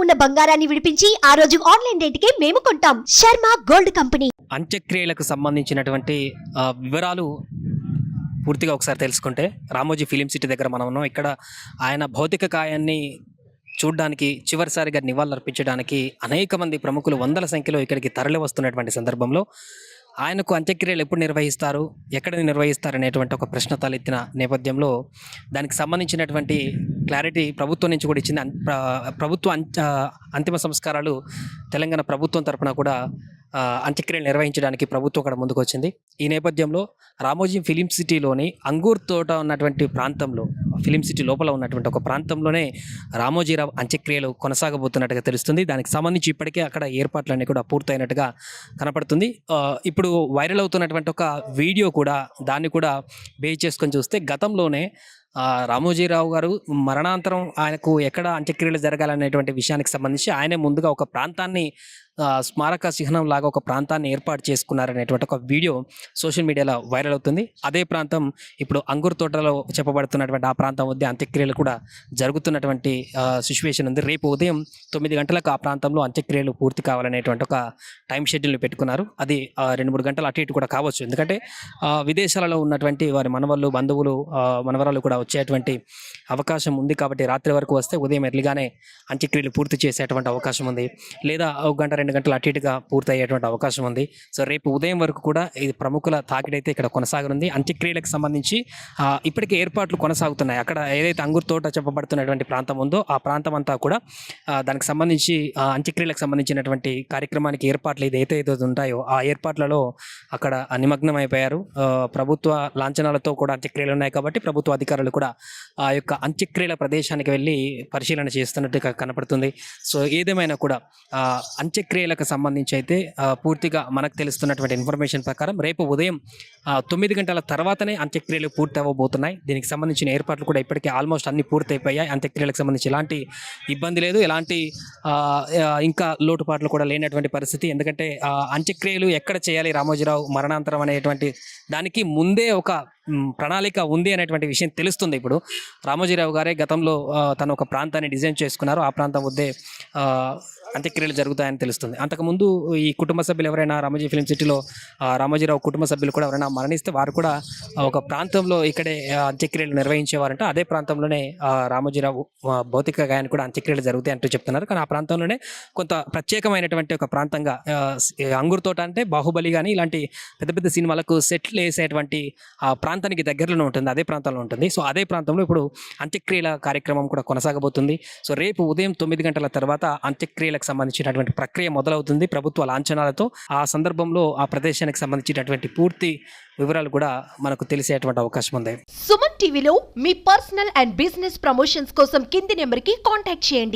ఉన్న బంగారాన్ని విడిపించి ఆ రోజు ఆన్లైన్ రేటుకే మేము కొంటాం. Sharma gold company. అంత్యక్రియలకు సంబంధించినటువంటి వివరాలు పూర్తిగా ఒకసారి తెలుసుకుంటే, రామోజీ ఫిలిం సిటీ దగ్గర మనం ఉన్నాం. ఇక్కడ ఆయన భౌతిక కాయాన్ని చూడడానికి, చివరిసారిగా నివాళులర్పించడానికి అనేక మంది ప్రముఖులు వందల సంఖ్యలో ఇక్కడికి తరలి వస్తున్నటువంటి సందర్భంలో ఆయనకు అంత్యక్రియలు ఎప్పుడు నిర్వహిస్తారు, ఎక్కడ నిర్వహిస్తారు అనేటువంటి ఒక ప్రశ్న తలెత్తిన నేపథ్యంలో దానికి సంబంధించినటువంటి క్లారిటీ ప్రభుత్వం నుంచి కూడా ఇచ్చింది. ప్రభుత్వ అంతిమ సంస్కారాలు తెలంగాణ ప్రభుత్వం తరపున కూడా అంత్యక్రియలు నిర్వహించడానికి ప్రభుత్వం కూడా ముందుకు వచ్చింది. ఈ నేపథ్యంలో రామోజీ ఫిలిం సిటీలోని అంగూర్ తోట ఉన్నటువంటి ప్రాంతంలో, ఫిలిం సిటీ లోపల ఉన్నటువంటి ఒక ప్రాంతంలోనే రామోజీరావు అంత్యక్రియలు కొనసాగబోతున్నట్టుగా తెలుస్తుంది. దానికి సంబంధించి ఇప్పటికే అక్కడ ఏర్పాట్లన్నీ కూడా పూర్తయినట్టుగా కనపడుతుంది. ఇప్పుడు వైరల్ అవుతున్నటువంటి ఒక వీడియో కూడా దాన్ని కూడా బేస్ చేసుకొని చూస్తే, గతంలోనే రామోజీరావు గారు మరణాంతరం ఆయనకు ఎక్కడ అంత్యక్రియలు జరగాలనేటువంటి విషయానికి సంబంధించి ఆయనే ముందుగా ఒక ప్రాంతాన్ని, స్మారక చిహ్నం లాగా ఒక ప్రాంతాన్ని ఏర్పాటు చేసుకున్నారనేటువంటి ఒక వీడియో సోషల్ మీడియాలో వైరల్ అవుతుంది. అదే ప్రాంతం ఇప్పుడు అంగూర్ తోటలో చెప్పబడుతున్నటువంటి ఆ ప్రాంతం వద్ద అంత్యక్రియలు కూడా జరుగుతున్నటువంటి సిచ్యువేషన్ ఉంది. రేపు ఉదయం 9 గంటలకు ఆ ప్రాంతంలో అంత్యక్రియలు పూర్తి కావాలనేటువంటి ఒక టైం షెడ్యూల్ని పెట్టుకున్నారు. అది 2-3 గంటలు అటు ఇటు కూడా కావచ్చు. ఎందుకంటే విదేశాలలో ఉన్నటువంటి వారి మనవళ్ళు, బంధువులు, మనవరాలు కూడా వచ్చేటువంటి అవకాశం ఉంది. కాబట్టి రాత్రి వరకు వస్తే ఉదయం ఎర్లీగానే అంత్యక్రియలు పూర్తి చేసేటువంటి అవకాశం ఉంది. లేదా 1-2 గంటలు అటు ఇటుగా పూర్తి అయ్యేటువంటి అవకాశం ఉంది. సో రేపు ఉదయం వరకు కూడా ఇది ప్రముఖుల తాకిడైతే ఇక్కడ కొనసాగనుంది. అంత్యక్రియలకు సంబంధించి ఇప్పటికే ఏర్పాట్లు కొనసాగుతున్నాయి. అక్కడ ఏదైతే అంగూర్ తోట చెప్పబడుతున్నటువంటి ప్రాంతం ఉందో ఆ ప్రాంతం అంతా కూడా దానికి సంబంధించి అంత్యక్రియలకు సంబంధించినటువంటి కార్యక్రమానికి ఏర్పాట్లు ఏదైతే ఉంటాయో ఆ ఏర్పాట్లలో అక్కడ నిమగ్నం అయిపోయారు. ప్రభుత్వ లాంఛనాలతో కూడా అంత్యక్రియలు ఉన్నాయి కాబట్టి ప్రభుత్వ అధికారులు కూడా ఆ యొక్క అంత్యక్రియల ప్రదేశానికి వెళ్ళి పరిశీలన చేస్తున్నట్టుగా కనపడుతుంది. సో ఏదేమైనా కూడా అంత్యక్రియలకు సంబంధించి అయితే పూర్తిగా మనకు తెలుస్తున్నటువంటి ఇన్ఫర్మేషన్ ప్రకారం రేపు ఉదయం 9 గంటల తర్వాతనే అంత్యక్రియలు పూర్తి అవ్వబోతున్నాయి. దీనికి సంబంధించిన ఏర్పాట్లు కూడా ఇప్పటికే ఆల్మోస్ట్ అన్ని పూర్తి అయిపోయాయి. అంత్యక్రియలకు సంబంధించి ఎలాంటి ఇబ్బంది లేదు, ఎలాంటి ఇంకా లోటుపాట్లు కూడా లేనటువంటి పరిస్థితి. ఎందుకంటే అంత్యక్రియలు ఎక్కడ చేయాలి రామోజీరావు మరణాంతరం అనేటువంటి దానికి ముందే ఒక ప్రణాళిక ఉంది అనేటువంటి విషయం తెలుస్తుంది. ఇప్పుడు రామోజీరావు గారే గతంలో తను ఒక ప్రాంతాన్ని డిజైన్ చేసుకున్నారు. ఆ ప్రాంతం వద్దే అంత్యక్రియలు జరుగుతాయని తెలుస్తుంది. అంతకుముందు ఈ కుటుంబ సభ్యులు ఎవరైనా రామోజీ ఫిలిం సిటీలో రామోజీరావు కుటుంబ సభ్యులు కూడా ఎవరైనా మరణిస్తే వారు కూడా ఒక ప్రాంతంలో ఇక్కడే అంత్యక్రియలు నిర్వహించేవారంట. అదే ప్రాంతంలోనే రామోజీరావు భౌతిక గాయాన్ని కూడా అంత్యక్రియలు జరుగుతాయి అంటూ చెప్తున్నారు. కానీ ఆ ప్రాంతంలోనే కొంత ప్రత్యేకమైనటువంటి ఒక ప్రాంతంగా, అంగూర్ తోట అంటే బాహుబలి కానీ ఇలాంటి పెద్ద పెద్ద సినిమాలకు సెట్లు వేసేటువంటి ప్రాంతానికి దగ్గరలోనే ఉంటుంది, అదే ప్రాంతంలో ఉంటుంది. సో అదే ప్రాంతంలో ఇప్పుడు అంత్యక్రియల కార్యక్రమం కూడా కొనసాగబోతుంది. సో రేపు ఉదయం 9 గంటల తర్వాత అంత్యక్రియలకు సంబంధించినటువంటి ప్రక్రియ మొదలవుతుంది ప్రభుత్వ లాంఛనాలతో. ఆ సందర్భంలో ఆ ప్రదేశానికి సంబంధించినటువంటి పూర్తి వివరాలు కూడా మనకు తెలిసేటువంటి అవకాశం ఉంది. సుమన్ టీవీలో మీ పర్సనల్ అండ్ బిజినెస్ ప్రమోషన్స్ కోసం కింది నెంబర్కి కాంటాక్ట్ చేయండి.